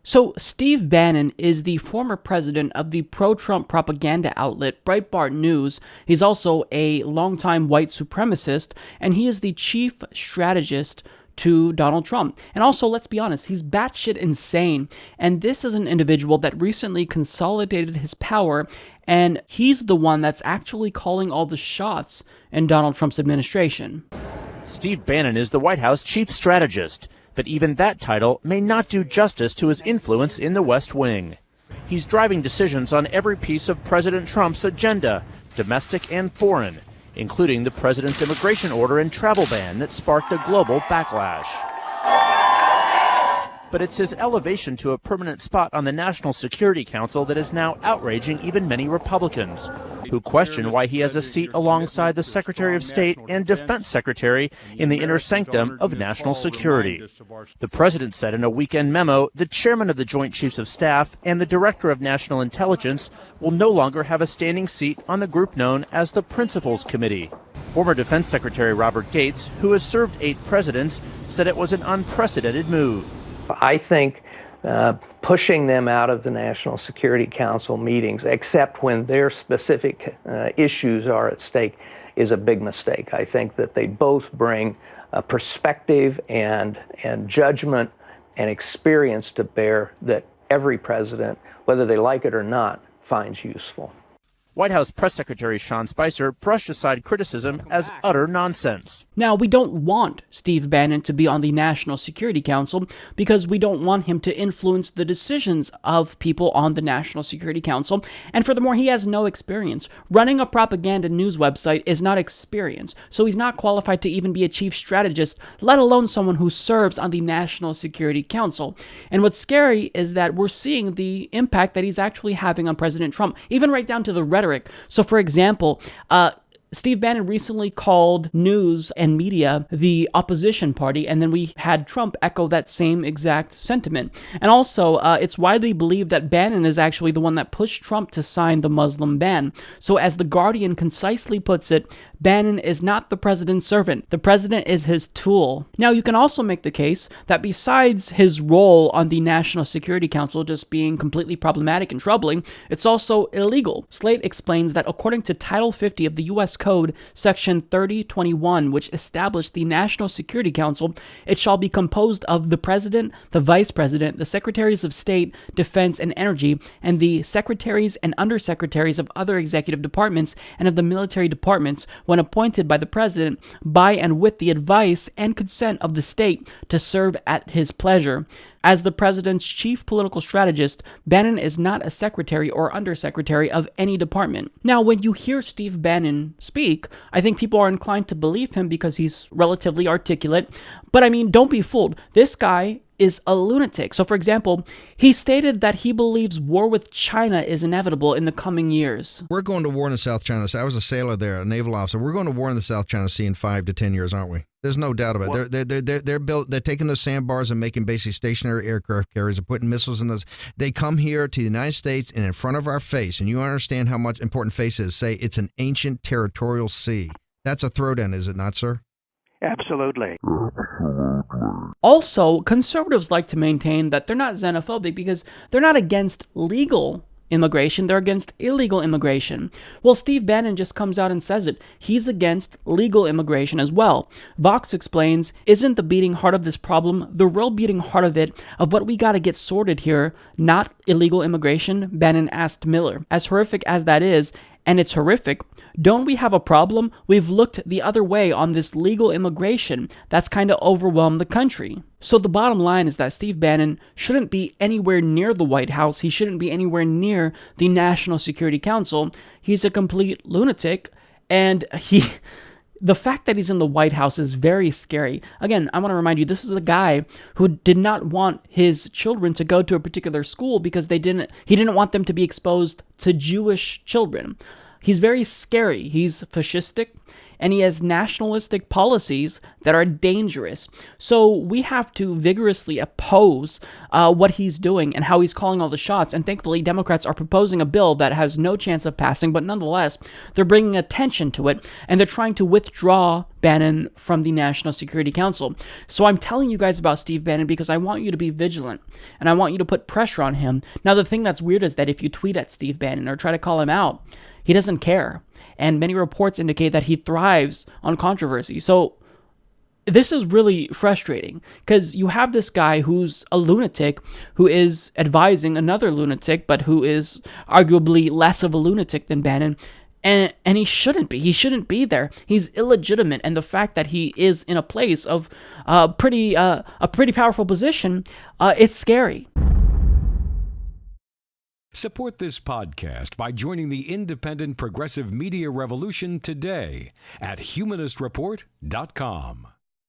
So, Steve Bannon is the former president of the pro-Trump propaganda outlet Breitbart News. He's also a longtime white supremacist, and he is the chief strategist to Donald Trump. And also, let's be honest, he's batshit insane. And this is an individual that recently consolidated his power, and he's the one that's actually calling all the shots in Donald Trump's administration. Steve Bannon is the White House chief strategist, but even that title may not do justice to his influence in the West Wing. He's driving decisions on every piece of President Trump's agenda, domestic and foreign, including the president's immigration order and travel ban that sparked a global backlash. But it's his elevation to a permanent spot on the National Security Council that is now outraging even many Republicans, who question why he has a seat alongside the Secretary of State and Defense Secretary in the inner sanctum of national security. The president said in a weekend memo the chairman of the Joint Chiefs of Staff and the Director of National Intelligence will no longer have a standing seat on the group known as the Principals Committee. Former Defense Secretary Robert Gates, who has served 8 presidents, said it was an unprecedented move. I think pushing them out of the National Security Council meetings, except when their specific issues are at stake, is a big mistake. I think that they both bring a perspective and judgment and experience to bear that every president, whether they like it or not, finds useful. White House Press Secretary Sean Spicer brushed aside criticism as utter nonsense. Now, we don't want Steve Bannon to be on the National Security Council because we don't want him to influence the decisions of people on the National Security Council. And furthermore, he has no experience. Running a propaganda news website is not experience, so he's not qualified to even be a chief strategist, let alone someone who serves on the National Security Council. And what's scary is that we're seeing the impact that he's actually having on President Trump, even right down to the rhetoric. So, for example, Steve Bannon recently called news and media the opposition party, and then we had Trump echo that same exact sentiment. And also, it's widely believed that Bannon is actually the one that pushed Trump to sign the Muslim ban. So as The Guardian concisely puts it, Bannon is not the president's servant. The president is his tool. Now, you can also make the case that besides his role on the National Security Council just being completely problematic and troubling, it's also illegal. Slate explains that according to Title 50 of the U.S. Code, Section 3021, which established the National Security Council, it shall be composed of the President, the Vice President, the Secretaries of State, Defense, and Energy, and the Secretaries and Undersecretaries of other executive departments and of the military departments when appointed by the President by and with the advice and consent of the state to serve at his pleasure. As the president's chief political strategist, Bannon is not a secretary or undersecretary of any department. Now, when you hear Steve Bannon speak, I think people are inclined to believe him because he's relatively articulate. But I mean, don't be fooled. This guy is a lunatic. So, for example, he stated that he believes war with China is inevitable in the coming years. We're going to war in the South China Sea. I was a sailor there, a naval officer. We're going to war in the South China Sea in 5 to 10 years, aren't we? There's no doubt about it. They're built. They're taking those sandbars and making basically stationary aircraft carriers and putting missiles in those. They come here to the United States and in front of our face, and you understand how much important face is. Say it's an ancient territorial sea. That's a throwdown, is it not, sir? Absolutely. Also, conservatives like to maintain that they're not xenophobic because they're not against legal immigration, they're against illegal immigration. Well, Steve Bannon just comes out and says it. He's against legal immigration as well. Vox explains, isn't the beating heart of this problem the real beating heart of it, of what we gotta get sorted here, not illegal immigration? Bannon asked Miller. As horrific as that is, and it's horrific, don't we have a problem? We've looked the other way on this legal immigration that's kind of overwhelmed the country. So the bottom line is that Steve Bannon shouldn't be anywhere near the White House. He shouldn't be anywhere near the National Security Council. He's a complete lunatic, and the fact that he's in the White House is very scary. Again, I want to remind you, this is a guy who did not want his children to go to a particular school because he didn't want them to be exposed to Jewish children. He's very scary. He's fascistic. and he has nationalistic policies that are dangerous. So we have to vigorously oppose what he's doing and how he's calling all the shots. And thankfully, Democrats are proposing a bill that has no chance of passing, but nonetheless, they're bringing attention to it, and they're trying to withdraw Bannon from the National Security Council. So I'm telling you guys about Steve Bannon because I want you to be vigilant, and I want you to put pressure on him. Now, the thing that's weird is that if you tweet at Steve Bannon or try to call him out, he doesn't care. And many reports indicate that he thrives on controversy. So this is really frustrating because you have this guy who's a lunatic who is advising another lunatic, but who is arguably less of a lunatic than Bannon. And he shouldn't be. He shouldn't be there. He's illegitimate. And the fact that he is in a place of a pretty powerful position, it's scary. Support this podcast by joining the independent progressive media revolution today at humanistreport.com.